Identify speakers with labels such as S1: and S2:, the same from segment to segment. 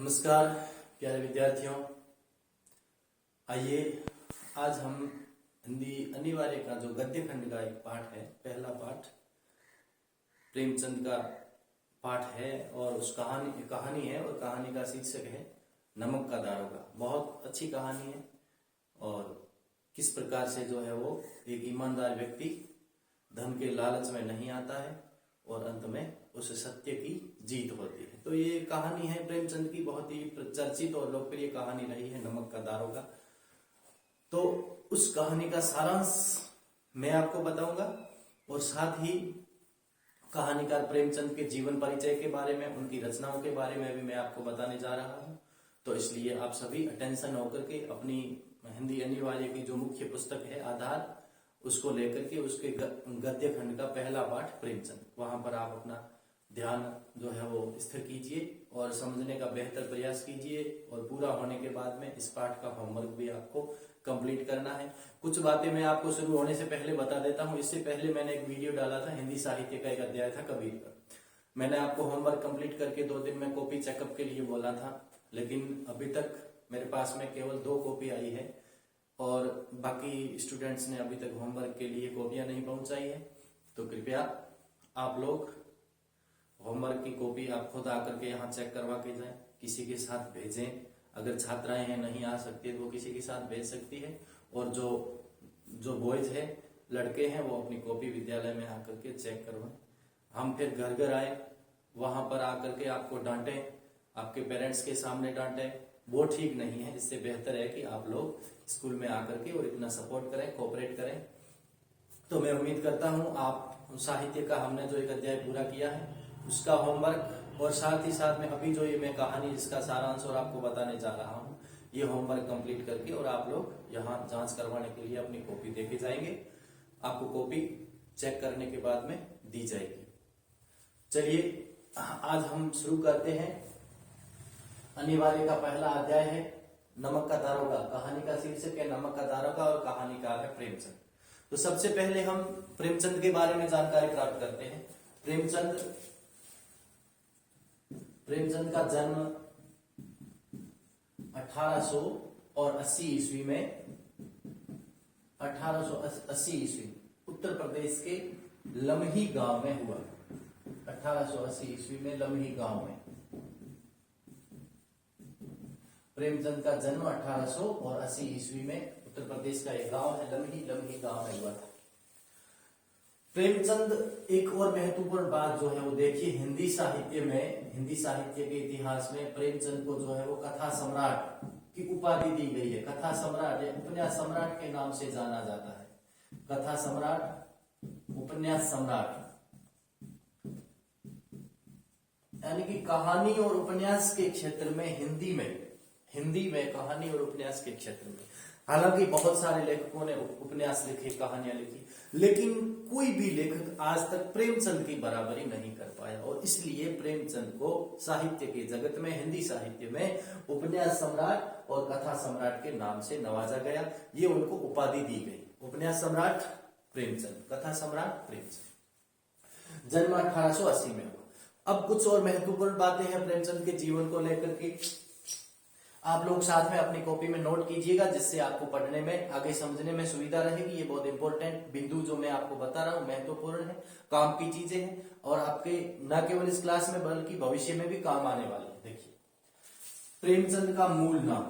S1: नमस्कार प्यारे विद्यार्थियों। आइए आज हम हिंदी अनिवार्य का जो गद्य खंड का एक पाठ है, पहला पाठ प्रेमचंद का पाठ है और उस कहानी है और कहानी का शीर्षक है नमक का दारोगा। बहुत अच्छी कहानी है और किस प्रकार से जो है वो एक ईमानदार व्यक्ति धन के लालच में नहीं आता है और अंत में उस सत्य की जीत होती है। तो ये कहानी है प्रेमचंद की, बहुत ही चर्चित और लोकप्रिय कहानी रही है नमक का दारोगा। तो उस कहानी का सारांश मैं आपको बताऊंगा और साथ ही कहानीकार प्रेमचंद के जीवन परिचय के बारे में, उनकी रचनाओं के बारे में भी मैं आपको बताने जा रहा हूं। तो इसलिए आप सभी अटेंशन होकर के अपनी हिंदी अनिवार्य की जो मुख्य पुस्तक है आधार, उसको लेकर के उसके गद्य खंड का पहला पाठ प्रेमचंद, वहां पर आप अपना ध्यान जो है वो स्थिर कीजिए और समझने का बेहतर प्रयास कीजिए। और पूरा होने के बाद में इस पाठ का होमवर्क भी आपको कंप्लीट करना है। कुछ बातें मैं आपको शुरू होने से पहले बता देता हूं। इससे पहले मैंने एक वीडियो डाला था, हिंदी साहित्य का एक अध्याय था कबीर का। मैंने आपको होमवर्क कंप्लीट करके 2 दिन में कॉपी चेकअप के लिए बोला था, लेकिन अभी तक मेरे पास में केवल 2 कॉपी आई है और बाकी स्टूडेंट्स ने अभी तक होमवर्क के लिए कॉपियां नहीं पहुंचाई है। तो कृपया आप लोग होमवर्क की कॉपी आप खुद आकर के यहाँ चेक करवा के जाएं, किसी के साथ भेजें। अगर छात्राएं हैं नहीं आ सकती तो वो किसी के साथ भेज सकती है। और जो बॉयज है, लड़के हैं, वो अपनी कॉपी विद्यालय में आकर के चेक करवाएं। हम फिर घर घर आए, वहां पर आकर के आपको डांटे, आपके पेरेंट्स के सामने डांटे, वो ठीक नहीं है। इससे बेहतर है कि आप लोग स्कूल में आकर के और इतना सपोर्ट करें, कोऑपरेट करें। तो मैं उम्मीद करता हूं आप साहित्य का हमने जो एक अध्याय पूरा किया है उसका होमवर्क और साथ ही साथ में अभी जो ये मैं कहानी जिसका सारांश और आपको बताने जा रहा हूं, ये होमवर्क कंप्लीट करके और आप लोग यहाँ जांच करवाने के लिए अपनी कॉपी देके जाएंगे। आपको कॉपी चेक करने के बाद में दी जाएगी। चलिए आज हम शुरू करते हैं। अनिवार्य का पहला अध्याय है नमक का दारोगा। कहानी का शीर्षक है नमक का दारोगा और कहानीकार है प्रेमचंद। तो सबसे पहले हम प्रेमचंद के बारे में जानकारी प्राप्त करते हैं। प्रेमचंद का जन्म 1880 ईस्वी में 1880 ईस्वी उत्तर प्रदेश के लम्ही गांव में हुआ। 1880 ईस्वी में लम्ही गांव में प्रेमचंद का जन्म 1880 ईस्वी में उत्तर प्रदेश का एक गांव है लम्ही गांव में हुआ था। प्रेमचंद एक और महत्वपूर्ण बात जो है वो देखिए, हिंदी साहित्य के इतिहास में प्रेमचंद को जो है वो कथा सम्राट की उपाधि दी गई है। कथा सम्राट या उपन्यास सम्राट के नाम से जाना जाता है। कथा सम्राट, उपन्यास सम्राट, यानी कि कहानी और उपन्यास के क्षेत्र में हिंदी में कहानी और उपन्यास के क्षेत्र में, हालांकि बहुत सारे लेखकों ने उपन्यास लिखे, कहानियां लिखी, लेकिन कोई भी लेखक आज तक प्रेमचंद की बराबरी नहीं कर पाया। और इसलिए प्रेमचंद को साहित्य के जगत में, हिंदी साहित्य में उपन्यास सम्राट और कथा सम्राट के नाम से नवाजा गया। ये उनको उपाधि दी गई, उपन्यास सम्राट प्रेमचंद, कथा सम्राट प्रेमचंद। जन्म 1880 में हुआ। अब कुछ और महत्वपूर्ण बातें हैं प्रेमचंद के जीवन को लेकर के, आप लोग साथ में अपनी कॉपी में नोट कीजिएगा, जिससे आपको पढ़ने में, आगे समझने में सुविधा रहेगी। ये बहुत इंपॉर्टेंट बिंदु जो मैं आपको बता रहा हूं महत्वपूर्ण है, काम की चीजें हैं और आपके न केवल इस क्लास में बल्कि भविष्य में भी काम आने वाले हैं। देखिए, प्रेमचंद का मूल नाम,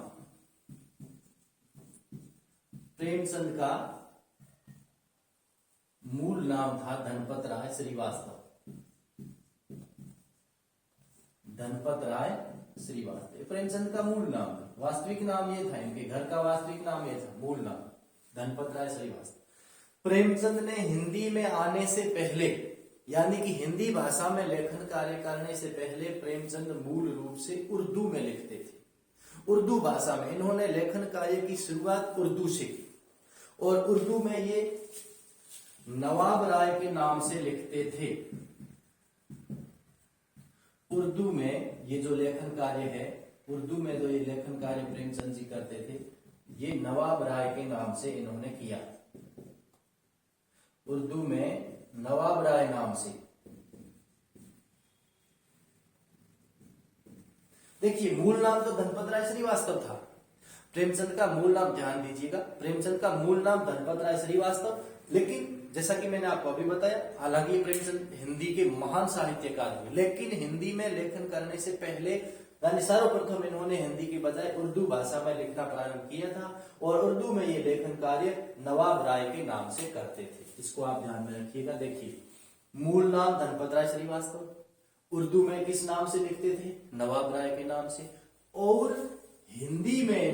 S1: प्रेमचंद का मूल नाम था धनपत राय श्रीवास्तव। धनपत राय श्रीवास्तव प्रेमचंद का मूल नाम था। वास्तविक नाम ये था, इनके घर का वास्तविक नाम ये था, मूल नाम धनपत राय श्रीवास्तव। प्रेमचंद ने हिंदी में आने से पहले, यानी कि हिंदी भाषा में लेखन कार्य करने से पहले, प्रेमचंद मूल रूप से उर्दू में लिखते थे। उर्दू भाषा में इन्होंने लेखन कार्य की शुरुआत उर्दू से की और उर्दू में ये नवाब राय के नाम से लिखते थे। उर्दू में ये जो लेखन कार्य है, उर्दू में जो ये लेखन कार्य प्रेमचंद जी करते थे, ये नवाब राय के नाम से इन्होंने किया। उर्दू में नवाब राय नाम से। देखिए मूल नाम तो धनपत राय श्रीवास्तव था। प्रेमचंद का मूल नाम, ध्यान दीजिएगा, प्रेमचंद का मूल नाम धनपत राय श्रीवास्तव, लेकिन जैसा कि मैंने आपको अभी बताया, हालांकि प्रेमचंद हिंदी के महान साहित्यकार हुए, लेकिन हिंदी में लेखन करने से पहले यानी सर्वप्रथम इन्होंने हिंदी की बजाय उर्दू भाषा में लिखना प्रारंभ किया था और उर्दू में ये लेखन कार्य नवाब राय के नाम से करते थे। इसको आप ध्यान में रखिएगा। देखिए मूल नाम धनपत राय श्रीवास्तव, उर्दू में किस नाम से लिखते थे? नवाब राय के नाम से। और हिंदी में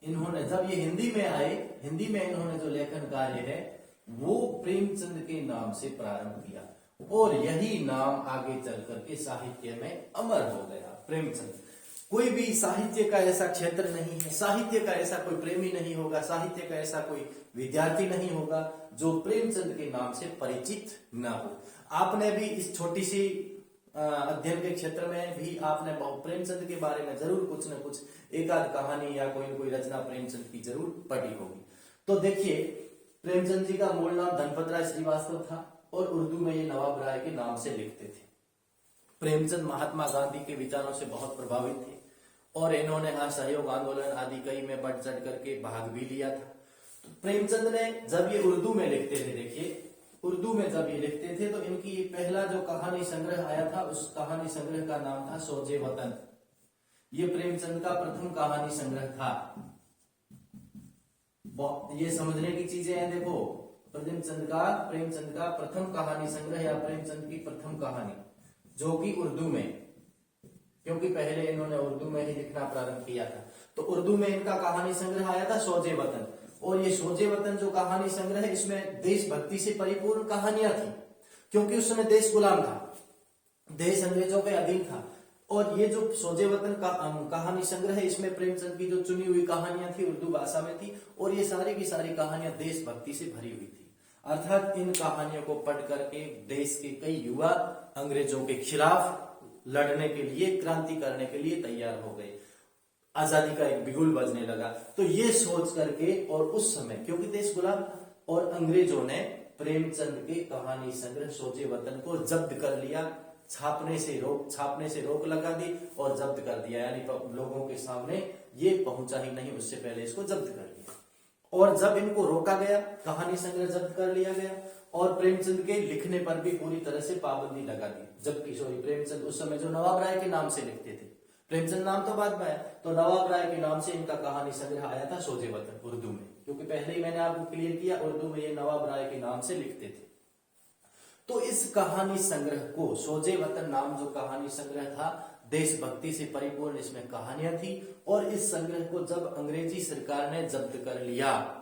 S1: इन्होंने जब ये हिंदी में आए, हिंदी में इन्होंने जो लेखन कार्य है वो प्रेमचंद के नाम से प्रारंभ किया और यही नाम आगे चल करके साहित्य में अमर हो गया। प्रेमचंद, कोई भी साहित्य का ऐसा क्षेत्र नहीं है, साहित्य का ऐसा कोई प्रेमी नहीं होगा, साहित्य का ऐसा कोई विद्यार्थी नहीं होगा जो प्रेमचंद के नाम से परिचित न हो। आपने भी इस छोटी सी अध्ययन के क्षेत्र में भी आपने प्रेमचंद के बारे में जरूर कुछ न कुछ एक आध कहानी या कोई न कोई रचना प्रेमचंद की जरूर पढ़ी होगी। तो देखिए प्रेमचंद जी का मूल नाम धनपत राय श्रीवास्तव था और उर्दू में ये नवाब राय के नाम से लिखते थे। प्रेमचंद महात्मा गांधी के विचारों से बहुत प्रभावित थे और इन्होंने असहयोग आंदोलन आदि कई में बढ़ चढ़ करके भाग भी लिया था। तो प्रेमचंद ने जब ये उर्दू में लिखते थे, देखिए उर्दू में जब ये लिखते थे तो इनकी पहला जो कहानी संग्रह आया था उस कहानी संग्रह का नाम था सोजे वतन। ये प्रेमचंद का प्रथम कहानी संग्रह था। ये समझने की चीजें हैं। देखो प्रेमचंद का प्रथम कहानी संग्रह या प्रेमचंद की प्रथम कहानी जो कि उर्दू में, क्योंकि पहले इन्होंने उर्दू में ही लिखना प्रारंभ किया था, तो उर्दू में इनका कहानी संग्रह आया था सोजे वतन। और ये सोजे वतन जो कहानी संग्रह है इसमें देशभक्ति से परिपूर्ण कहानियां थी, क्योंकि उस समय देश गुलाम था, देश अंग्रेजों के अधीन था। और ये जो सोजे वतन का कहानी संग्रह है इसमें प्रेमचंद की जो चुनी हुई कहानियां थी उर्दू भाषा में थी और ये सारी की सारी कहानियां देशभक्ति से भरी हुई थी। अर्थात इन कहानियों को पढ़ करके देश के कई युवा अंग्रेजों के खिलाफ लड़ने के लिए, क्रांति करने के लिए तैयार हो गए, आजादी का एक बिगुल बजने लगा। तो ये सोच करके और उस समय क्योंकि देश गुलाम था और अंग्रेजों ने प्रेमचंद के कहानी संग्रह सोजे वतन को जब्त कर लिया, छापने से रोक लगा दी और जब्त कर दिया, यानी लोगों के सामने ये पहुंचा ही नहीं, उससे पहले इसको जब्त कर लिया। और जब इनको रोका गया, कहानी संग्रह जब्त कर लिया गया और प्रेमचंद के लिखने पर भी पूरी तरह से पाबंदी लगा दी। जबकि प्रेमचंद उस समय जो नवाब राय के नाम से लिखते थे, प्रेमचंद नाम तो बाद में आया, तो नवाब राय के नाम से इनका कहानी संग्रह आया था सोजे वतन उर्दू में, क्योंकि पहले ही मैंने आपको क्लियर किया उर्दू में ये नवाब राय के नाम से लिखते थे। तो इस कहानी संग्रह को, सोजे वतन नाम जो कहानी संग्रह था, देशभक्ति से परिपूर्ण इसमें कहानियां थी और इस संग्रह को जब अंग्रेजी सरकार ने जब्त कर लिया,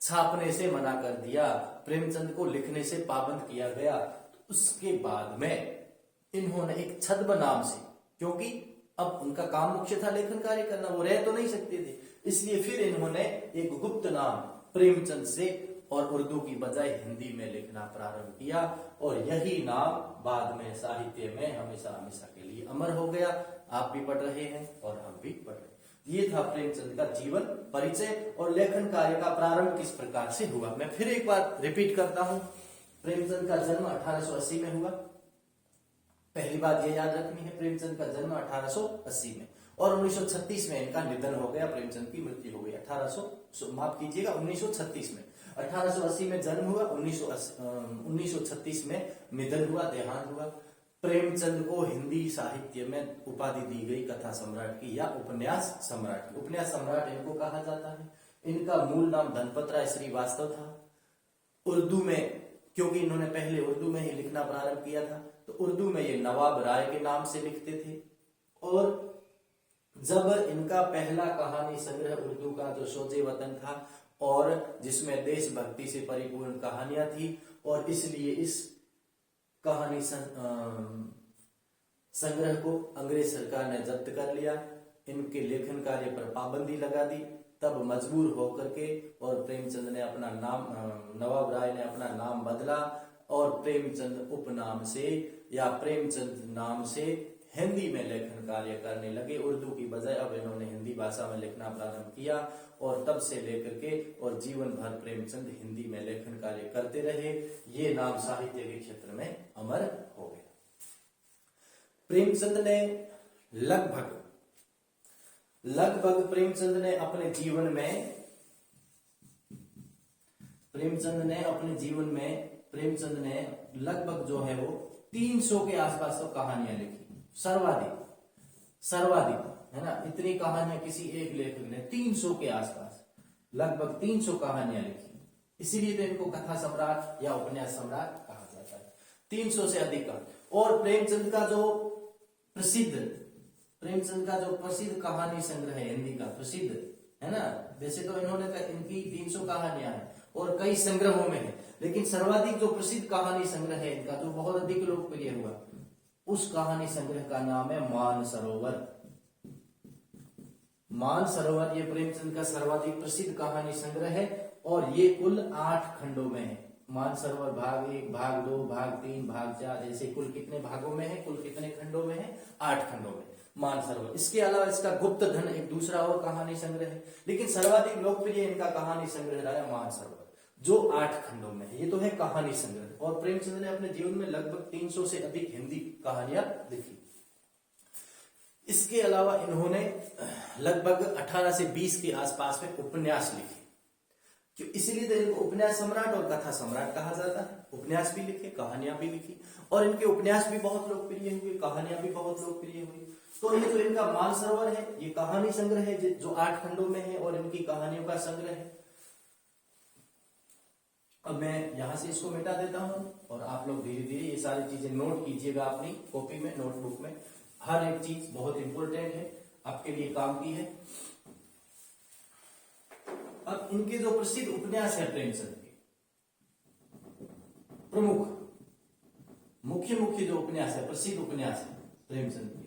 S1: छापने से मना कर दिया, प्रेमचंद को लिखने से पाबंद किया गया, तो उसके बाद में इन्होंने एक छद्म नाम से, क्योंकि अब उनका काम मुख्य था लेखन कार्य करना, वो रह तो नहीं सकते थे, इसलिए फिर इन्होंने एक गुप्त नाम प्रेमचंद से और उर्दू की बजाय हिंदी में लिखना प्रारंभ किया और यही नाम बाद में साहित्य में हमेशा हमेशा के लिए अमर हो गया। आप भी पढ़ रहे हैं और हम भी पढ़ रहे हैं। ये था प्रेमचंद का जीवन, परिचय और लेखन कार्य का प्रारंभ किस प्रकार से हुआ। मैं फिर एक बार रिपीट करता हूं, प्रेमचंद का जन्म 1880 में हुआ। पहली बात ये याद रखनी है, प्रेमचंद का जन्म 1880 में और 1936 में इनका निधन हो गया, प्रेमचंद की मृत्यु हो गई 1936 में। 1880 में जन्म हुआ, 1936 में निधन हुआ, देहांत हुआ। प्रेमचंद को हिंदी साहित्य में उपाधि दी गई कथा सम्राट की या उपन्यास सम्राट। उपन्यास सम्राट इनको कहा जाता है। इनका मूल नाम धनपत राय श्रीवास्तव था। उर्दू में, क्योंकि इन्होंने पहले उर्दू में ही लिखना प्रारंभ किया था, तो उर्दू में ये नवाब राय के नाम से लिखते थे। और जब इनका पहला कहानी संग्रह उर्दू का जो सोजे वतन था और जिसमें देशभक्ति से परिपूर्ण कहानियां थी, और इसलिए इस कहानी संग्रह को अंग्रेज सरकार ने जब्त कर लिया, इनके लेखन कार्य पर पाबंदी लगा दी। तब मजबूर होकर के और प्रेमचंद ने अपना नाम, नवाब राय ने अपना नाम बदला और प्रेमचंद उपनाम से या प्रेमचंद नाम से हिंदी में लेखन कार्य करने लगे। उर्दू की बजाय अब इन्होंने हिंदी भाषा में लिखना प्रारंभ किया और तब से लेकर के और जीवन भर प्रेमचंद हिंदी में लेखन कार्य करते रहे। ये नाम साहित्य के क्षेत्र में अमर हो गया। प्रेमचंद ने लगभग प्रेमचंद ने अपने जीवन में लगभग जो है वो 300 के आसपास तो कहानियां लिखी। सर्वाधिक है ना, इतनी कहानियां किसी एक लेखक ने 300 के आसपास लगभग 300 कहानियां लिखी। इसीलिए तो इनको कथा सम्राट या उपन्यास सम्राट कहा जाता है। 300 से अधिक का। और प्रेमचंद का जो प्रसिद्ध कहानी संग्रह है, हिंदी का प्रसिद्ध है ना, वैसे तो इन्होंने इनकी 300 कहानियां हैं और कई संग्रहों में है, लेकिन सर्वाधिक जो प्रसिद्ध कहानी संग्रह है इनका, जो बहुत अधिक लोकप्रिय हुआ, उस कहानी संग्रह का नाम है मानसरोवर। मानसरोवर ये प्रेमचंद का सर्वाधिक प्रसिद्ध कहानी संग्रह है और ये कुल 8 खंडों में है। मानसरोवर भाग 1, भाग 2, भाग 3, भाग 4, ऐसे कुल कितने भागों में है, कुल कितने खंडों में है? 8 खंडों में मानसरोवर। इसके अलावा इसका गुप्त धन एक दूसरा और कहानी संग्रह है, लेकिन सर्वाधिक लोकप्रिय इनका कहानी संग्रह रहा है मानसरोवर, जो 8 खंडों में है। ये तो है कहानी संग्रह। और प्रेमचंद ने अपने जीवन में लगभग 300 से अधिक हिंदी कहानियां लिखी। इसके अलावा इन्होंने लगभग 18 से 20 के आसपास में उपन्यास लिखे, इसलिए तो इनको उपन्यास सम्राट और कथा सम्राट कहा जाता है। उपन्यास भी लिखे, कहानियां भी लिखी, और इनके उपन्यास भी बहुत लोकप्रिय हुए, कहानियां भी बहुत लोकप्रिय हुई। तो ये तो इनका मानसरोवर है, ये कहानी संग्रह है जो 8 खंडों में है और इनकी कहानियों का संग्रह है। अब मैं यहां से इसको मिटा देता हूं और आप लोग धीरे धीरे ये सारी चीजें नोट कीजिएगा अपनी कॉपी में, नोटबुक में। हर एक चीज बहुत इंपॉर्टेंट है, आपके लिए काम की है। अब इनके जो प्रसिद्ध उपन्यास है प्रेमचंद के, प्रमुख मुख्य जो उपन्यास है, प्रसिद्ध उपन्यास है प्रेमचंद के,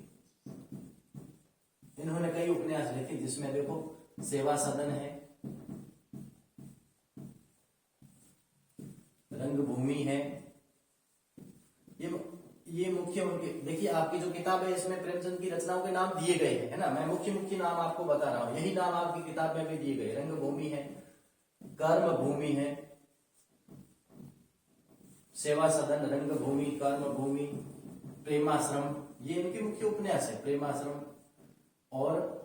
S1: इन्होंने कई उपन्यास लिखे, जिसमें देखो सेवा सदन है, रंगभूमि है, ये मुख्य उनके। देखिए आपकी जो किताब है इसमें प्रेमचंद की रचनाओं के नाम दिए गए हैं, है ना, मैं मुख्य नाम आपको बता रहा हूं, यही नाम आपकी किताब में भी दिए गए। रंगभूमि है, कर्मभूमि है, सेवा सदन, रंगभूमि, कर्मभूमि, प्रेमाश्रम, ये इनके मुख्य उपन्यास है, प्रेमाश्रम। और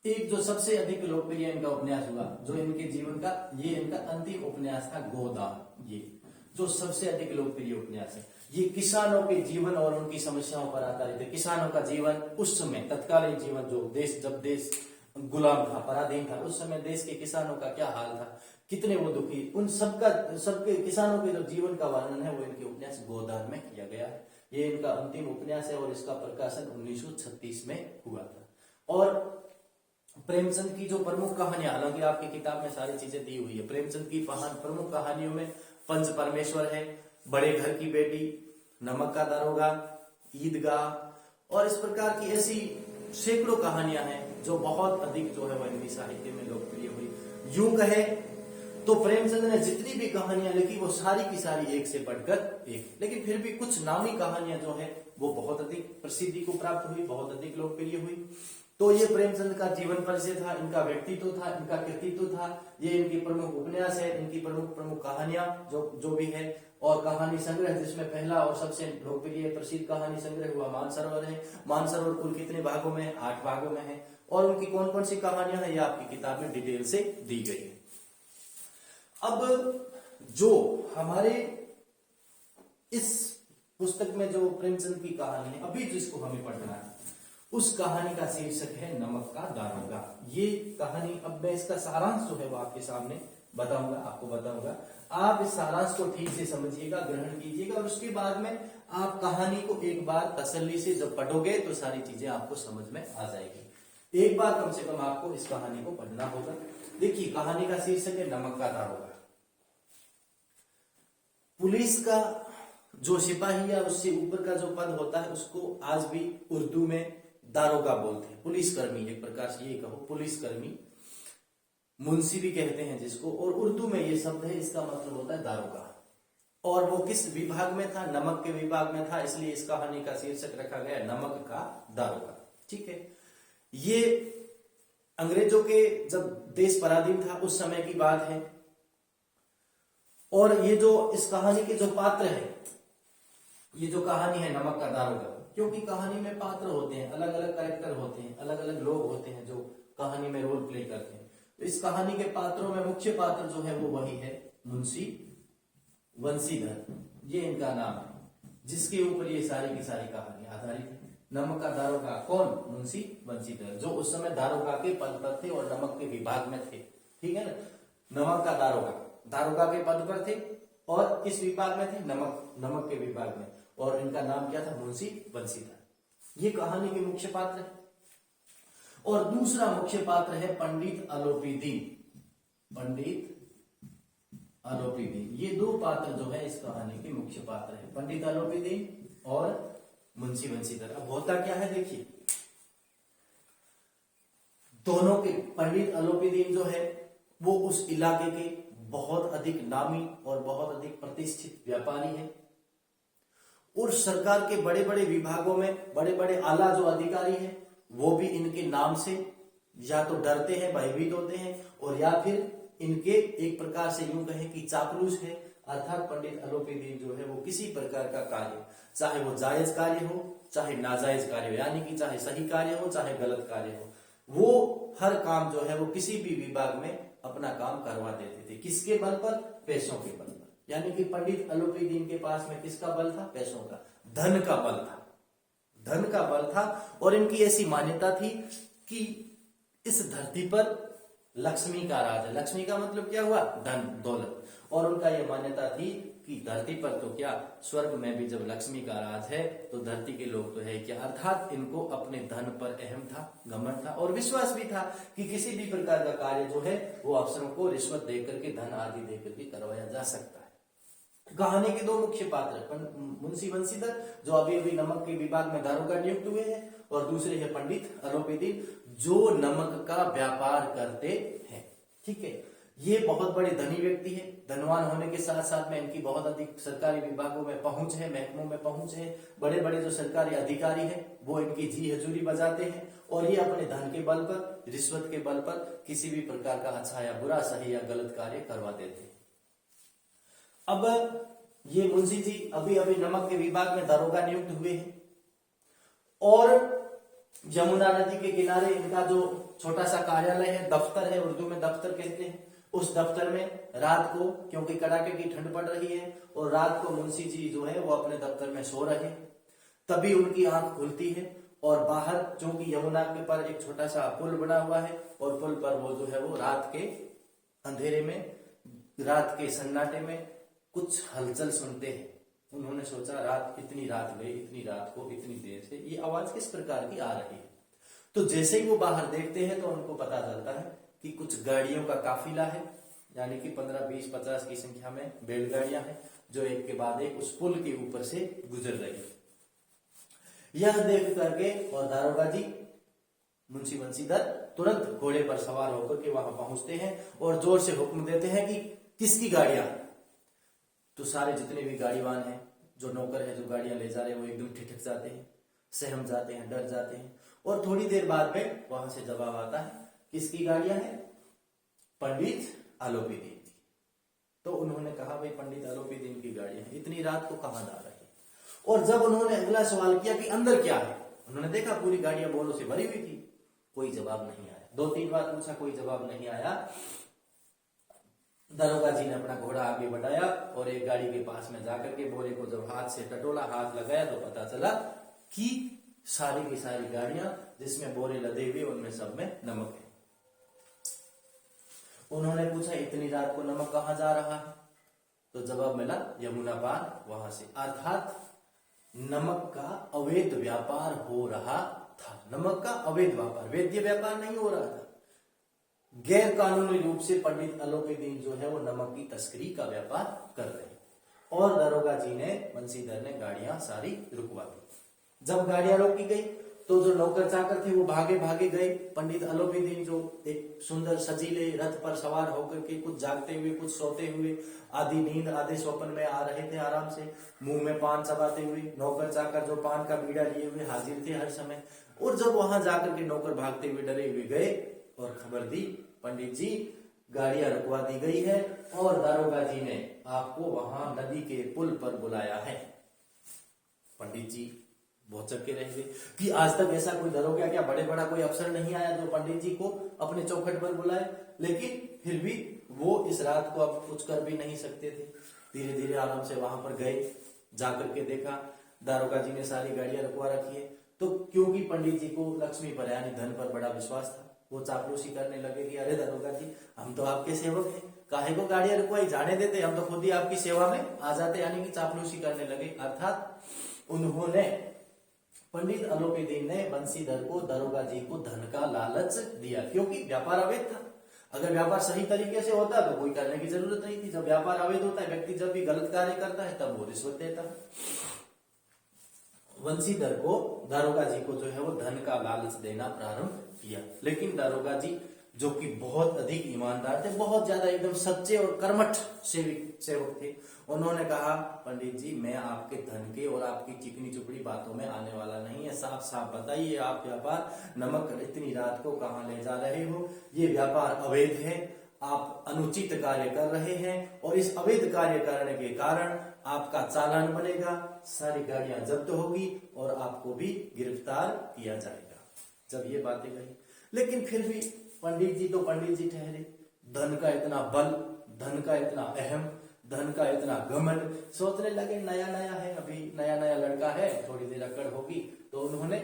S1: एक जो सबसे अधिक लोकप्रिय इनका उपन्यास हुआ, जो इनके जीवन का, ये इनका अंतिम उपन्यास था, गोदान। ये जो सबसे अधिक लोकप्रिय उपन्यास है, ये किसानों के जीवन और उनकी समस्याओं पर आधारित है। किसानों का जीवन उस समय, तत्कालीन जीवन, जो जब देश गुलाम था, पराधीन था, उस समय देश के किसानों का क्या हाल था, कितने वो दुखी, उन सबके किसानों के जो जीवन का वर्णन है वो इनके उपन्यास गोदान में किया गया है। ये इनका अंतिम उपन्यास है और इसका प्रकाशन 1936 में हुआ था। और प्रेमचंद की जो प्रमुख कहानियां, हालांकि आपकी किताब में सारी चीजें दी हुई है, प्रेमचंद की प्रमुख कहानियों में पंच परमेश्वर है, बड़े घर की बेटी, नमक का दारोगा, ईदगाह, और इस प्रकार की ऐसी सैकड़ों कहानियां हैं जो बहुत अधिक जो है वो हिंदी साहित्य में लोकप्रिय हुई। यूं कहे तो प्रेमचंद ने जितनी भी कहानियां लिखी वो सारी की सारी एक से बढ़कर एक, लेकिन फिर भी कुछ नामी कहानियां जो है वो बहुत अधिक प्रसिद्धि को प्राप्त हुई, बहुत अधिक लोकप्रिय हुई। तो ये प्रेमचंद का जीवन परिचय था, इनका व्यक्तित्व था, इनका कृतित्व था, ये इनकी प्रमुख उपन्यास है, इनकी प्रमुख कहानियां जो भी है, और कहानी संग्रह जिसमें पहला और सबसे लोकप्रिय प्रसिद्ध कहानी संग्रह हुआ मानसरोवर है। मानसरोवर कुल कितने भागों में है? 8 भागों में है। और उनकी कौन कौन सी कहानियां हैं ये आपकी किताब में डिटेल से दी गई है। अब जो हमारे इस पुस्तक में जो प्रेमचंद की कहानी है, अभी जिसको हमें पढ़ना है, उस कहानी का शीर्षक है नमक का दारोगा। ये कहानी, अब मैं इसका सारांश जो है वो आपके सामने आपको बताऊंगा। आप इस सारांश को ठीक से समझिएगा, ग्रहण कीजिएगा, और उसके बाद में आप कहानी को एक बार तसल्ली से जब पढ़ोगे तो सारी चीजें आपको समझ में आ जाएगी। एक बार कम से कम आपको इस कहानी को पढ़ना होगा। देखिए कहानी का शीर्षक है नमक का दारोगा। पुलिस का जो सिपाही या उससे ऊपर का जो पद होता है उसको आज भी उर्दू में दारोगा बोलते हैं, पुलिसकर्मी, एक प्रकार से ये कहो पुलिसकर्मी, मुंशी भी कहते हैं जिसको, और उर्दू में ये शब्द है, इसका मतलब होता है दारोगा। और वो किस विभाग में था? नमक के विभाग में था, इसलिए इस कहानी का शीर्षक रखा गया नमक का दारोगा। ठीक है, ये अंग्रेजों के जब देश पराधीन था उस समय की बात है। और ये जो इस कहानी के जो पात्र है, ये जो कहानी है नमक का दारोगा, क्योंकि कहानी में पात्र होते हैं, अलग अलग कैरेक्टर होते हैं, अलग अलग लोग होते हैं जो कहानी में रोल प्ले करते हैं। तो इस कहानी के पात्रों में मुख्य पात्र जो है वो वही है मुंशी बंसीधर, ये इनका नाम है, जिसके ऊपर ये सारी की सारी कहानी आधारित है। नमक का दारोगा कौन? मुंशी बंसीधर, जो उस समय दारोगा के पद पर थे और नमक के विभाग में थे। ठीक है ना, नमक का दारोगा, दारोगा के पद पर थे और किस विभाग में थे? नमक के विभाग में। और इनका नाम क्या था? मुंशी बंसीधर। ये कहानी के मुख्य पात्र है। और दूसरा मुख्य पात्र है पंडित अलोपीदीन। पंडित अलोपीदीन, ये दो पात्र जो है इस कहानी के मुख्य पात्र है, पंडित अलोपीदीन और मुंशी बंसीधर। अब होता क्या है देखिए, दोनों के, पंडित अलोपीदीन जो है वो उस इलाके के बहुत अधिक नामी और बहुत अधिक प्रतिष्ठित व्यापारी है, और सरकार के बड़े बड़े विभागों में बड़े बड़े आला जो अधिकारी हैं वो भी इनके नाम से या तो डरते हैं, भयभीत होते हैं, और या फिर इनके एक प्रकार से यूं कहें कि चापलूस है। अर्थात पंडित अलोपीदीन जो है वो किसी प्रकार का कार्य, चाहे वो जायज कार्य हो चाहे नाजायज कार्य हो, यानी कि चाहे सही कार्य हो चाहे गलत कार्य हो, वो हर काम जो है वो किसी भी विभाग में अपना काम करवा देते थे। किसके बल पर? पैसों के बल पर। यानी कि पंडित अलोपीदीन के पास में किसका बल था? पैसों का, धन का बल था, धन का बल था। और इनकी ऐसी मान्यता थी कि इस धरती पर लक्ष्मी का राज है। लक्ष्मी का मतलब क्या हुआ? धन, दौलत। और उनका यह मान्यता थी कि धरती पर तो क्या, स्वर्ग में भी जब लक्ष्मी का राज है तो धरती के लोग तो है क्या। अर्थात इनको अपने धन पर अहम था, घमंड था, और विश्वास भी था कि किसी भी प्रकार का कार्य जो है वो अफसरों को रिश्वत देकर के, धन आदि देकर के करवाया जा सकता है। कहानी के दो मुख्य पात्र, मुंशी बंसीधर जो अभी अभी नमक के विभाग में दारोगा नियुक्त हुए हैं, और दूसरे है पंडित अलोपीदीन जो नमक का व्यापार करते हैं। ठीक है, ये बहुत बड़े धनी व्यक्ति है, धनवान होने के साथ साथ में इनकी बहुत अधिक सरकारी विभागों में पहुंच है, महकमों में पहुंच है। बड़े बड़े जो सरकारी अधिकारी हैं वो इनकी जी हजूरी बजाते हैं, और ये अपने धन के बल पर, रिश्वत के बल पर किसी भी प्रकार का अच्छा या बुरा, सही या गलत कार्य करवा देते हैं। अब ये मुंशी जी अभी अभी नमक के विभाग में दारोगा नियुक्त हुए हैं, और यमुना नदी के किनारे इनका जो छोटा सा कार्यालय है, दफ्तर है, उर्दू में दफ्तर कहते हैं, उस दफ्तर में रात को, क्योंकि कड़ाके की ठंड पड़ रही है और रात को मुंशी जी जो है वो अपने दफ्तर में सो रहे हैं, तभी उनकी आंख खुलती है और बाहर, क्योंकि यमुना के पर एक छोटा सा पुल बना हुआ है, और पुल पर वो जो है वो रात के अंधेरे में, रात के सन्नाटे में कुछ हलचल सुनते हैं। उन्होंने सोचा रात, इतनी रात गई, इतनी रात को इतनी देर से ये आवाज किस प्रकार की आ रही है। तो जैसे ही वो बाहर देखते हैं तो उनको पता चलता है कि कुछ गाड़ियों का काफिला है, यानी कि 15, 20, 50 की संख्या में बैलगाड़ियां हैं जो एक के बाद एक उस पुल के ऊपर से गुजर रही है। यह देख करके और दारोगा जी मुंशी बंसीधर तुरंत घोड़े पर सवार होकर के वहां पहुंचते हैं और जोर से हुक्म देते हैं कि किसकी गाड़ियां। तो सारे जितने भी गाड़ीवान हैं, जो नौकर है, जो गाड़ियां ले जा रहे हैं, वो एकदम ठिठक जाते हैं, सहम जाते हैं, डर जाते हैं। और थोड़ी देर बाद में वहां से जवाब आता है, किसकी गाड़ियां हैं? पंडित अलोपीदीन की। तो उन्होंने कहा भाई पंडित अलोपीदीन की गाड़ियां हैं, इतनी रात को कहां जा रही है। और जब उन्होंने अगला सवाल किया कि अंदर क्या है, उन्होंने देखा पूरी गाड़ियां बोरों से भरी हुई थी, कोई जवाब नहीं आया। 2-3 बार पूछा, कोई जवाब नहीं आया। दारोगा जी ने अपना घोड़ा आगे बढ़ाया और एक गाड़ी के पास में जाकर के बोरे को जब हाथ से टटोला, हाथ लगाया, तो पता चला कि सारी की सारी गाड़ियां जिसमें बोरे लदे हुए उनमें सब में नमक है। उन्होंने पूछा इतनी रात को नमक कहां जा रहा है? तो जवाब मिला यमुना पार वहां से। अर्थात नमक का अवैध व्यापार हो रहा था। नमक का अवैध व्यापार, वैध व्यापार नहीं हो रहा था। गैर कानूनी रूप से पंडित अलोपीदीन जो है वो नमक की तस्करी का व्यापार कर रहे हैं। और दारोगा जी ने, बंसीधर ने गाड़ियां सारी रुकवा दी। जब गाड़ियां रोकी गई तो जो नौकर चाकर थे वो भागे भागे गए। पंडित अलोपीदीन जो एक सुंदर सजीले रथ पर सवार होकर के कुछ जागते हुए कुछ सोते हुए, आधी नींद आधे स्वप्न में आ रहे थे आराम से, मुंह में पान चबाते हुए। नौकर चाकर जो पान का बीड़ा लिए हुए हाजिर थे हर समय। और जब वहां जाकर के नौकर भागते हुए डरे हुए गए और खबर दी, पंडित जी गाड़ियां रुकवा दी गई है और दारोगा जी ने आपको वहां नदी के पुल पर बुलाया है। पंडित जी बहुत चक्के रह गए कि आज तक ऐसा कोई दरोगा क्या बड़े बड़ा कोई अफसर नहीं आया जो पंडित जी को अपने चौखट पर बुलाए। लेकिन फिर भी वो इस रात को अब कुछ कर भी नहीं सकते थे। धीरे धीरे आराम से वहां पर गए, जाकर के देखा दारोगा जी ने सारी गाड़ियां रुकवा रखी है। तो क्योंकि पंडित जी को लक्ष्मी पर यानी धन पर बड़ा विश्वास था, वो चापलूसी करने लगे कि अरे दारोगा जी हम तो आपके सेवक हैं, काहे को गाड़ियां रुकवाई, जाने देते, हम तो खुद ही आपकी सेवा में आ जाते, यानी कि चापलूसी करने लगे। अर्थात उन्होंने पंडित अलोपीदीन ने बंसीधर को दारोगा जी को धन का लालच दिया, क्योंकि व्यापार अवैध था। अगर व्यापार सही तरीके से होता तो कोई करने की जरूरत नहीं थी। जब व्यापार अवैध होता है, व्यक्ति जब भी गलत कार्य करता है तब वो रिश्वत देता है। बंसीधर को दारोगा जी को जो है वो धन का लालच देना प्रारंभ किया। लेकिन दारोगा जी जो कि बहुत अधिक ईमानदार थे, बहुत ज्यादा एकदम सच्चे और कर्मठ सेवक थे, उन्होंने कहा पंडित जी मैं आपके धन के और आपकी चिकनी चुपड़ी बातों में आने वाला नहीं है। साफ साफ बताइए आप व्यापार नमक इतनी रात को कहां ले जा रहे हो? ये व्यापार अवैध है, आप अनुचित कार्य कर रहे हैं और इस अवैध कार्य करने के कारण आपका चालान बनेगा, सारी गाड़ियां जब्त होगी और आपको भी गिरफ्तार किया जाएगा। जब ये बातें कही, लेकिन फिर भी पंडित जी तो पंडित जी ठहरे। धन का इतना बल, धन का इतना अहम, धन का इतना घमंड, सोचने लगे नया नया है, अभी नया नया लड़का है, थोड़ी देर अकड़ होगी। तो उन्होंने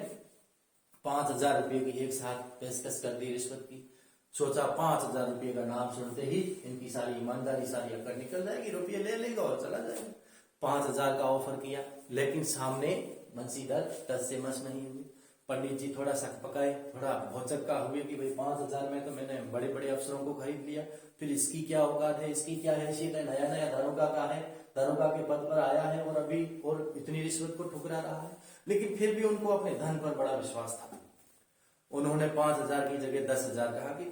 S1: 5,000 रुपये की एक साथ पेशकश कर दी रिश्वत की। सोचा 5,000 रुपये का नाम सुनते ही इनकी सारी ईमानदारी सारी अकड़ निकल जाएगी, रुपये ले लेगा और चला जाएगा। 5,000 का ऑफर किया, लेकिन सामने बंसीधर टस से मस नहीं हुई। पंडित जी थोड़ा शक पकाए, थोड़ा भौचक्का हुए कि भाई 5,000 में तो मैंने बड़े बड़े अफसरों को खरीद लिया, फिर इसकी क्या औकात है, इसकी क्या हैसियत है, नया नया दारोगा का है, दारोगा के पद पर आया है और अभी और इतनी रिश्वत को ठुकरा रहा है। लेकिन फिर भी उनको अपने धन पर बड़ा विश्वास था। उन्होंने 5,000 की जगह 10,000 कहा कि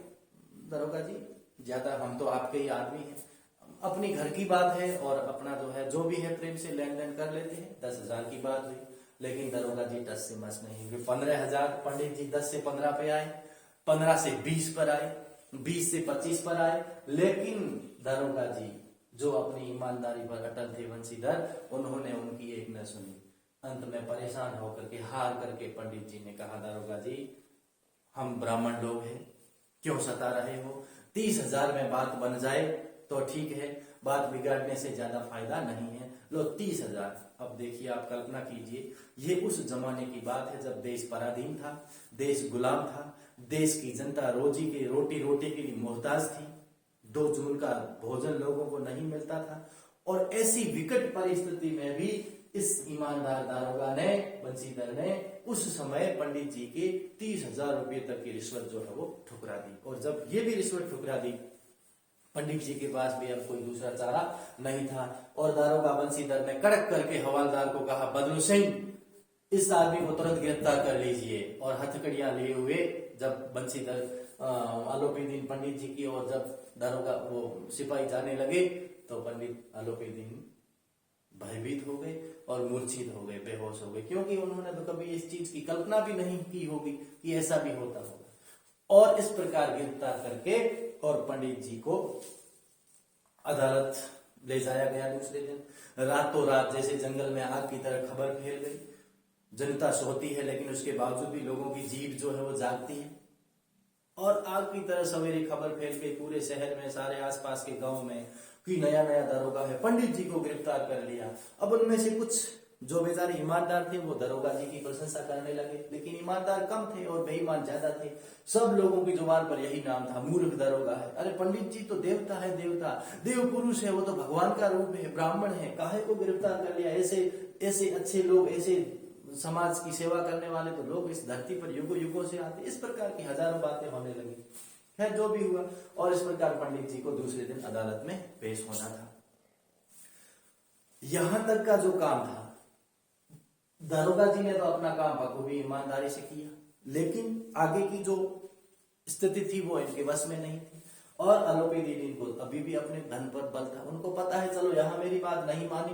S1: दारोगा जी ज्यादा, हम तो आपके ही आदमी हैं, अपनी घर की बात है और अपना जो है जो भी है प्रेम से लेन देन कर लेते हैं। 10,000 की बात हुई, लेकिन दारोगा जी 10 से मस नहीं हुए। 15,000, पंडित जी 10 से 15 पे आए, 15 से 20 पर आए, 20 से 25 पर आए। लेकिन दारोगा जी जो अपनी ईमानदारी पर अटल थे बंसीधर, उन्होंने उनकी एक न सुनी। अंत में परेशान होकर के हार करके पंडित जी ने कहा दारोगा जी हम ब्राह्मण लोग हैं, क्यों सता रहे हो? 30,000 में बात बन जाए तो ठीक है, बात बिगाड़ने से ज्यादा फायदा नहीं है, लो 30,000। अब देखिए आप कल्पना कीजिए, ये उस जमाने की बात है जब देश पराधीन था, देश गुलाम था, देश की जनता रोजी के रोटी के लिए मोहताज थी, 2 जून का भोजन लोगों को नहीं मिलता था। और ऐसी विकट परिस्थिति में भी इस ईमानदार दारोगा ने, बंसीधर ने उस समय पंडित जी के 30,000 रुपये तक की रिश्वत जो है वो ठुकरा दी। और जब ये भी रिश्वत ठुकरा दी, पंडित जी के पास भी अब कोई दूसरा चारा नहीं था और दारोगा बंसीधर ने कड़क करके हवालदार को कहा बदलू सिंह इस आदमी को तुरंत गिरफ्तार कर लीजिए। और हथकड़ियां लिए हुए जब बंसीधर अलोपीदीन पंडित जी की और जब दारोगा वो सिपाही जाने लगे तो पंडित अलोपीदीन भयभीत हो गए और मूर्छित हो गए, बेहोश हो गए, क्योंकि उन्होंने तो कभी इस चीज की कल्पना भी नहीं की होगी कि ऐसा भी होता होगा। और इस प्रकार गिरफ्तार करके और पंडित जी को अदालत ले जाया गया। दूसरे दिन रातों रात जैसे जंगल में आग की तरह खबर फैल गई। जनता सोती है लेकिन उसके बावजूद भी लोगों की जीभ जो है वो जागती है और आग की तरह सवेरे खबर फैल गई पूरे शहर में, सारे आसपास के गांव में कि नया नया दारोगा है, पंडित जी को गिरफ्तार कर लिया। अब उनमें से कुछ जो बेचारे ईमानदार थे वो दारोगा जी की प्रशंसा करने लगे, लेकिन ईमानदार कम थे और बेईमान ज्यादा थे। सब लोगों की जुबान पर यही नाम था, मूर्ख दारोगा है। अरे पंडित जी तो देवता है, देवता देव पुरुष है, वो तो भगवान का रूप है, ब्राह्मण है, काहे को गिरफ्तार कर लिया? ऐसे अच्छे लोग, ऐसे समाज की सेवा करने वाले तो लोग इस धरती पर युगों युगों से आते। इस प्रकार की हजारों बातें होने लगी। खैर जो भी हुआ, और इस प्रकार पंडित जी को दूसरे दिन अदालत में पेश होना था। यहां तक का जो काम था दरोगा जी ने तो अपना काम बखूबी ईमानदारी से किया, लेकिन आगे की जो स्थिति थी वो इनके बस में नहीं थी। और आलोपी दीदी को अभी भी अपने धन पर बल था। उनको पता है चलो यहाँ मेरी बात नहीं मानी,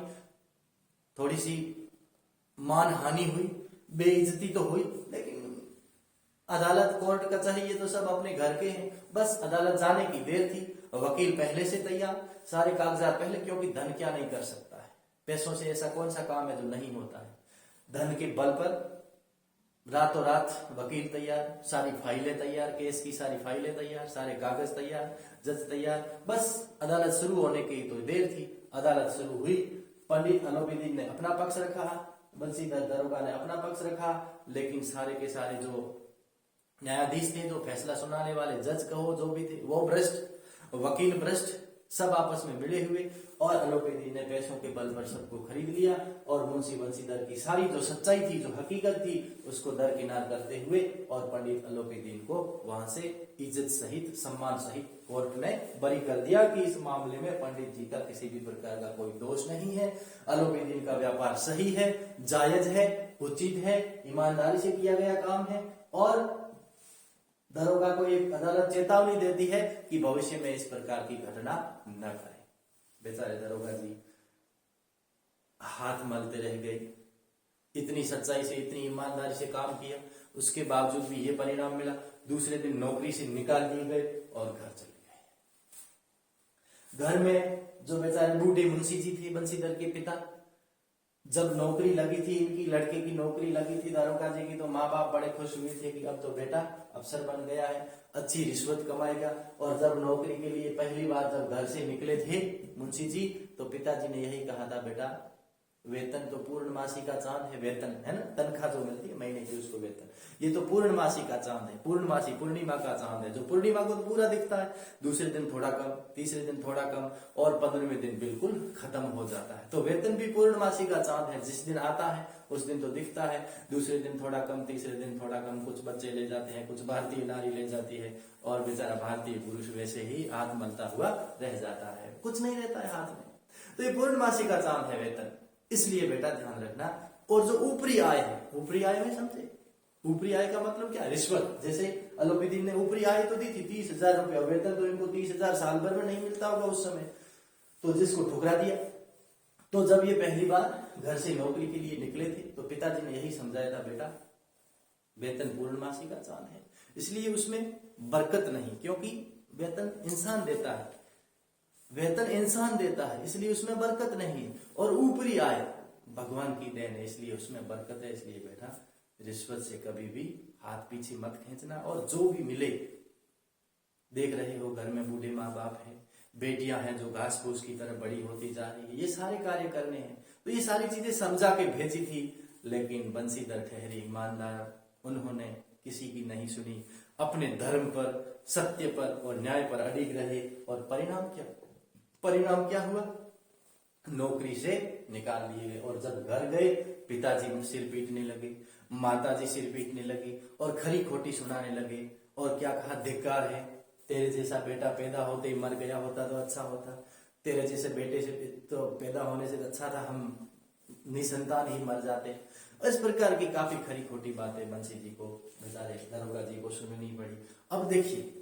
S1: थोड़ी सी मान हानि हुई, बेइज्जती तो हुई, लेकिन अदालत कोर्ट कचहरी ये तो सब अपने घर के हैं, बस अदालत जाने की देर थी। वकील पहले से तैयार, सारे कागजात पहले, क्योंकि धन क्या नहीं कर सकता है, पैसों से ऐसा कौन सा काम है जो नहीं होता है। धन के बल पर रातों रात वकील तैयार, सारी फाइलें तैयार, केस की सारी फाइलें तैयार, सारे कागज तैयार, जज तैयार, बस अदालत शुरू होने की तो देर थी। अदालत शुरू हुई, पंडित आलोपीदीन ने अपना पक्ष रखा, बंसीधर दरोगा ने अपना पक्ष रखा, लेकिन सारे के सारे जो न्यायाधीश थे, जो फैसला सुनाने वाले जज कहो जो भी थे, वो भ्रष्ट, वकील भ्रष्ट, सब आपस में मिले हुए। और आलोपीदीन ने पैसों के बल पर सबको खरीद लिया और मुंशी बंसीधर की सारी जो सच्चाई थी, जो हकीकत थी, उसको दरकिनार करते हुए और पंडित आलोपीदीन को वहां से इज्जत सहित, सम्मान सहित कोर्ट ने बरी कर दिया कि इस मामले में पंडित जी का किसी भी प्रकार का कोई दोष नहीं है। आलोपीदीन का व्यापार सही है, जायज है, उचित है, ईमानदारी से किया गया काम है। और दरोगा को एक अदालत चेतावनी देती है कि भविष्य में इस प्रकार की घटना न करें। बेचारे दरोगा जी हाथ मलते रह गए, इतनी सच्चाई से, इतनी ईमानदारी से काम किया, उसके बावजूद भी ये परिणाम मिला। दूसरे दिन नौकरी से निकाल दिए गए और घर चले गए। घर में जो बेचारे बूढ़े मुंशी जी थे, बंसीधर के पिता, जब नौकरी लगी थी, इनकी लड़के की नौकरी लगी थी दरोगा जी की, तो माँ बाप बड़े खुश हुए थे कि अब तो बेटा अफसर बन गया है, अच्छी रिश्वत कमाएगा। और जब नौकरी के लिए पहली बार जब घर से निकले थे मुंशी जी, तो पिताजी ने यही कहा था, बेटा वेतन तो पूर्णमासी का चांद है, वेतन है ना, तनख्वाह जो मिलती है महीने की, उसको वेतन, ये तो पूर्णमासी का चांद है, पूर्णमासी पूर्णिमा का चांद है, जो पूर्णिमा को तो पूरा दिखता है, दूसरे दिन थोड़ा कम, तीसरे दिन थोड़ा कम, और 15वें दिन बिल्कुल खत्म हो जाता है। तो वेतन भी पूर्णमासी का चांद है, जिस दिन आता है उस दिन तो दिखता है, दूसरे दिन थोड़ा कम, तीसरे दिन थोड़ा कम, कुछ बच्चे ले जाते हैं, कुछ भारतीय नारी ले जाती है, और बेचारा भारतीय पुरुष वैसे ही हाथ मलता हुआ रह जाता है, कुछ नहीं रहता है हाथ में। तो ये पूर्णमासी का चांद है वेतन, इसलिए बेटा ध्यान रखना। और जो ऊपरी आय है, ऊपरी आय में समझे, ऊपरी आय का मतलब क्या है, रिश्वत। जैसे आलोपीदीन ने ऊपरी आय तो दी थी 30,000 रुपया, वेतन तो इनको 30,000 साल भर में नहीं मिलता होगा उस समय, तो जिसको ठुकरा दिया। तो जब ये पहली बार घर से नौकरी के लिए निकले थे, तो पिताजी ने यही समझाया था, बेटा वेतन पूर्णमासी का चांद है, इसलिए उसमें बरकत नहीं, क्योंकि वेतन इंसान देता है, वेतन इंसान देता है, इसलिए उसमें बरकत नहीं है। और ऊपरी आय भगवान की देन है, इसलिए उसमें बरकत है। इसलिए बेटा रिश्वत से कभी भी हाथ पीछे मत खींचना, और जो भी मिले, देख रहे हो घर में बूढ़े माँ बाप हैं, बेटियां हैं जो घास फूस की तरह बड़ी होती जा रही है, ये सारे कार्य करने हैं, तो ये सारी चीजें समझा के भेजी थी। लेकिन बंसीधर ठहरे ईमानदार, उन्होंने किसी की नहीं सुनी, अपने धर्म पर, सत्य पर और न्याय पर अडिग रहे। और परिणाम क्या हुआ, नौकरी से निकाल दिए गए। और जब घर गए, पिताजी सिर पीटने लगे, माताजी सिर पीटने लगी और खरी खोटी सुनाने लगे। और क्या कहा, धिक्कार है, तेरे जैसा बेटा पैदा होते ही मर गया होता तो अच्छा होता, तेरे जैसे बेटे से तो पैदा होने से अच्छा था हम निसंतान ही मर जाते। इस प्रकार की काफी खरी खोटी बातें बंसी जी को, बेचारे दरोगा जी को सुननी पड़ी। अब देखिए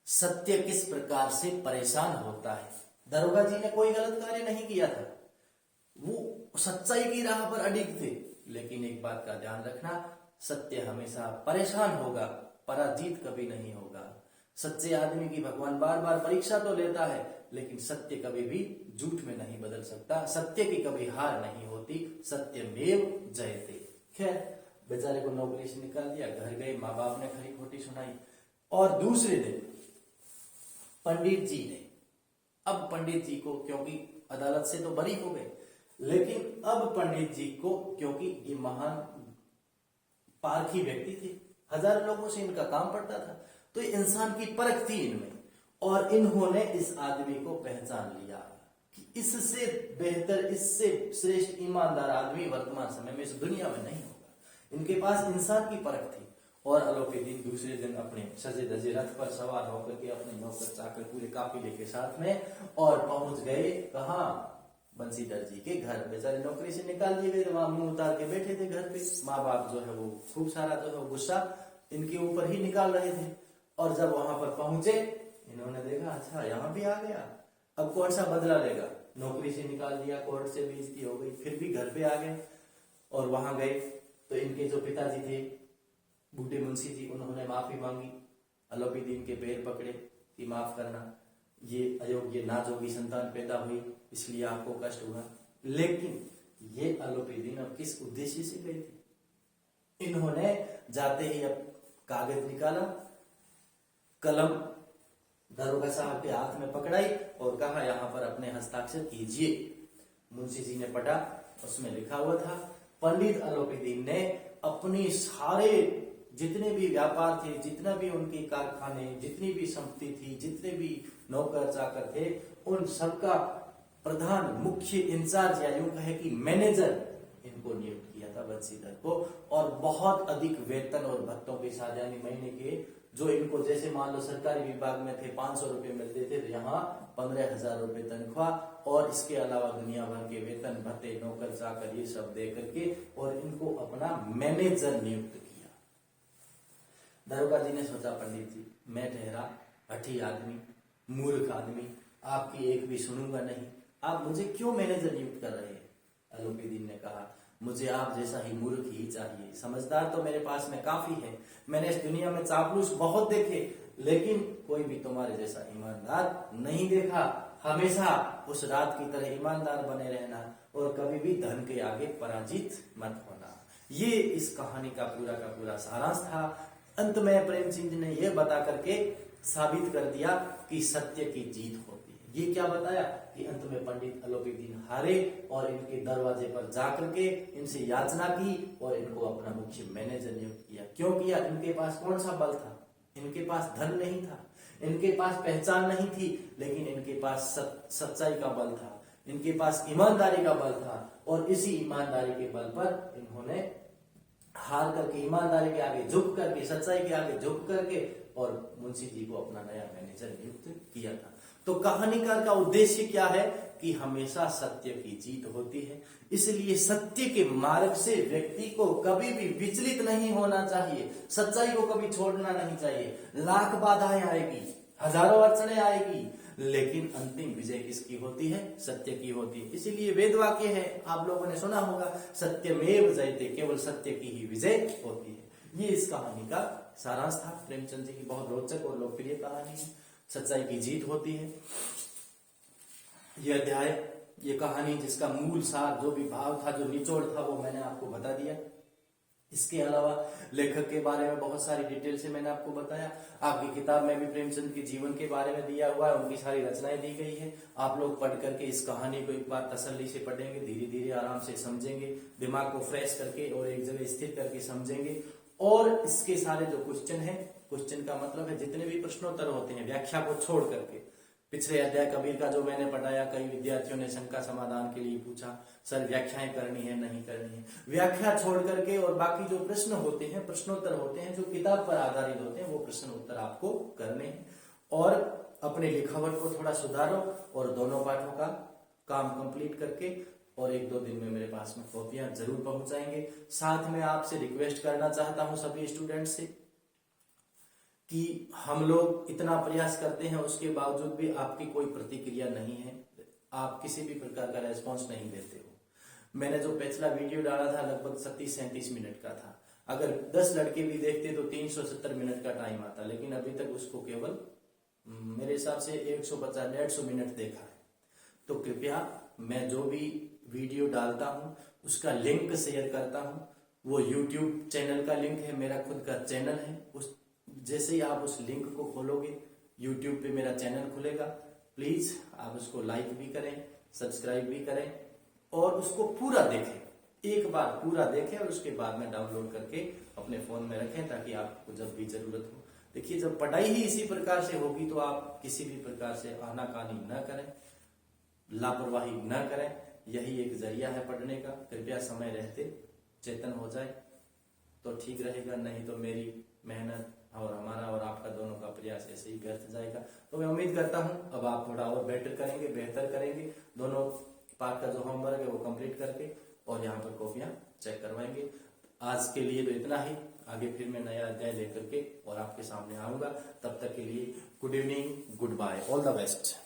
S1: सत्य किस प्रकार से परेशान होता है। दरोगा जी ने कोई गलत कार्य नहीं किया था, वो सच्चाई की राह पर अडिग थे। लेकिन एक बात का ध्यान रखना, सत्य हमेशा परेशान होगा, पराजित कभी नहीं होगा। सच्चे आदमी की भगवान बार बार परीक्षा तो लेता है, लेकिन सत्य कभी भी झूठ में नहीं बदल सकता, सत्य की कभी हार नहीं होती, सत्यमेव जयते। खैर बेचारे को नौकरी से निकाल दिया, घर गए, माँ बाप ने खरी खोटी सुनाई। और दूसरे दिन पंडित जी ने, अब पंडित जी को, क्योंकि अदालत से तो बरी हो गए, लेकिन अब पंडित जी को, क्योंकि ये महान पारखी व्यक्ति थे, हजारों लोगों से इनका काम पड़ता था, तो इंसान की परख थी इनमें, और इन्होंने इस आदमी को पहचान लिया कि इससे बेहतर, इससे श्रेष्ठ ईमानदार आदमी वर्तमान समय में इस दुनिया में नहीं होगा। इनके पास इंसान की परख थी। और आलोपीदीन दूसरे दिन अपने सजे धजे रथ पर सवार होकर के अपने नौकर चाकर पूरे काफिले के साथ में और पहुंच गए कहा, बंसीधर जी के घर। बेचारे नौकरी से निकाल दिए गए, वहां मुंह उतार के बैठे थे घर पे। माँ बाप जो है वो खूब सारा जो है गुस्सा इनके ऊपर ही निकाल रहे थे। और जब वहां पर पहुंचे, इन्होंने देखा अच्छा यहाँ भी आ गया, अब कौन सा बदला लेगा। नौकरी से निकाल दिया, कोर्ट से बेइज्जती हो गई, फिर भी घर पे आ गए। और वहां गए तो इनके जो पिताजी थे बूढ़े मुंशी जी, उन्होंने माफी मांगी। अलोपीदीन के पैर पकड़े कि माफ करना, ये अयोग्य नाजोगी संतान पैदा हुई, इसलिए आपको कष्ट हुआ। लेकिन ये अलोपीदीन अब किस उद्देश्य से गई थी? इन्होंने जाते ही अब कागज निकाला, कलम दरोगा साहब के हाथ में पकड़ाई और कहा यहाँ पर अपने हस्ताक्षर कीजिए। मुंशी जी ने पढ़ा, उसमें लिखा हुआ था पंडित अलोपीदीन ने अपनी सारे जितने भी व्यापार थे, जितना भी उनके कारखाने, जितनी भी संपत्ति थी, जितने भी नौकर चाकर थे, उन सबका प्रधान मुख्य इंचार्ज या यूं कहे कि मैनेजर इनको नियुक्त किया था बंसीधर को। और बहुत अधिक वेतन और भत्तों के साथ, यानी महीने के जो इनको जैसे मान लो सरकारी विभाग में थे 500 रुपए मिलते थे, तो यहाँ 15,000 रुपए तनख्वाह, और इसके अलावा दुनिया भर के वेतन भत्ते, नौकर चाकर ये सब दे करके और इनको अपना मैनेजर नियुक्त किया। दरोगा जी ने सोचा पंडित जी मैं ठहरा हठी आदमी, मूर्ख आदमी, आपकी एक भी सुनूंगा नहीं, आप मुझे क्यों मैनेजर नियुक्त कर रहे हैं? अलोपीदीन ने कहा मुझे आप जैसा ही मूर्ख ही चाहिए, समझदार तो मेरे पास में काफी है। मैंने इस दुनिया में चापलूस बहुत देखे, लेकिन कोई भी तुम्हारे जैसा ईमानदार नहीं देखा। हमेशा उस रात की तरह ईमानदार बने रहना और कभी भी धन के आगे पराजित मत होना। ये इस कहानी का पूरा सारांश था। अंत में प्रेमचंद जी ने यह बता करके साबित कर दिया कि सत्य की जीत होती है। ये क्या बताया कि अंत में पंडित अलोपीदीन हारे और इनके दरवाजे पर जाकर के इनसे याचना की और इनको अपना मुख्य मैनेजर नियुक्त किया। क्यों किया? इनके पास कौन सा बल था? इनके पास धन नहीं था, इनके पास पहचान नहीं थी, लेकिन इनके पास सच्चाई का बल था, इनके पास ईमानदारी का बल था। और इसी ईमानदारी के बल पर इन्होंने हार करके, ईमानदारी के आगे झुक करके, सच्चाई के आगे झुक करके और मुंशी जी को अपना नया मैनेजर नियुक्त किया था। तो कहानीकार का उद्देश्य क्या है कि हमेशा सत्य की जीत होती है। इसलिए सत्य के मार्ग से व्यक्ति को कभी भी विचलित नहीं होना चाहिए, सच्चाई को कभी छोड़ना नहीं चाहिए। लाख बाधाएं आएगी, हजारों अड़चने आएगी, लेकिन अंतिम विजय किसकी होती है? सत्य की होती है। इसीलिए वेद वाक्य है, आप लोगों ने सुना होगा, सत्यमेव जयते, केवल सत्य की ही विजय होती है। ये इस कहानी का सारांश था। प्रेमचंद जी की बहुत रोचक और लोकप्रिय कहानी है, सच्चाई की जीत होती है। यह अध्याय, ये कहानी जिसका मूल सार, जो भी भाव था, जो निचोड़ था, वो मैंने आपको बता दिया। इसके अलावा लेखक के बारे में बहुत सारी डिटेल से मैंने आपको बताया। आपकी किताब में भी प्रेमचंद के जीवन के बारे में दिया हुआ है, उनकी सारी रचनाएं दी गई है। आप लोग पढ़ करके इस कहानी को एक बार तसल्ली से पढ़ेंगे, धीरे धीरे आराम से समझेंगे, दिमाग को फ्रेश करके और एक जगह स्थिर करके समझेंगे। और इसके सारे जो क्वेश्चन है, क्वेश्चन का मतलब है जितने भी प्रश्नोत्तर होते हैं व्याख्या को छोड़ करके, पिछले अध्याय कबीर का जो मैंने पढ़ाया, कई विद्यार्थियों ने शंका समाधान के लिए पूछा, सर व्याख्याएं करनी है नहीं करनी है? व्याख्या छोड़ करके और बाकी जो प्रश्न होते हैं, प्रश्नोत्तर होते हैं, जो किताब पर आधारित होते हैं, वो प्रश्न उत्तर आपको करने हैं। और अपने लिखावट को थोड़ा सुधारो और दोनों पाठों का काम कंप्लीट करके और 1-2 दिन में मेरे पास में कॉपियां जरूर पहुंचाएंगे। साथ में आपसे रिक्वेस्ट करना चाहता हूं सभी स्टूडेंट से कि हम लोग इतना प्रयास करते हैं, उसके बावजूद भी आपकी कोई प्रतिक्रिया नहीं है, आप किसी भी प्रकार का रेस्पॉन्स नहीं देते हो। मैंने जो पिछला वीडियो डाला था लगभग 37-37 मिनट का था, अगर 10 लड़के भी देखते तो 370 मिनट का टाइम आता, लेकिन अभी तक उसको केवल मेरे हिसाब से 150-150 मिनट देखा है। तो कृपया मैं जो भी वीडियो डालता हूं उसका लिंक शेयर करता हूं, वो YouTube चैनल का लिंक है, मेरा खुद का चैनल है। उस जैसे ही आप उस लिंक को खोलोगे YouTube पे मेरा चैनल खुलेगा, प्लीज आप उसको लाइक भी करें, सब्सक्राइब भी करें और उसको पूरा देखें, एक बार पूरा देखें और उसके बाद में डाउनलोड करके अपने फोन में रखें, ताकि आपको जब भी जरूरत हो। देखिए, जब पढ़ाई ही इसी प्रकार से होगी तो आप किसी भी प्रकार से आनाकानी न करें, लापरवाही न करें, यही एक जरिया है पढ़ने का। कृपया समय रहते चेतन हो जाए तो ठीक रहेगा, नहीं तो मेरी मेहनत और हमारा और आपका दोनों का प्रयास ऐसे ही व्यर्थ जाएगा। तो मैं उम्मीद करता हूं अब आप थोड़ा और बेहतर करेंगे, दोनों पाठ का जो होमवर्क है वो कंप्लीट करके और यहाँ पर कॉपियां चेक करवाएंगे। आज के लिए तो इतना ही, आगे फिर मैं नया अध्याय लेकर के और आपके सामने आऊंगा। तब तक के लिए good evening, goodbye, all the best.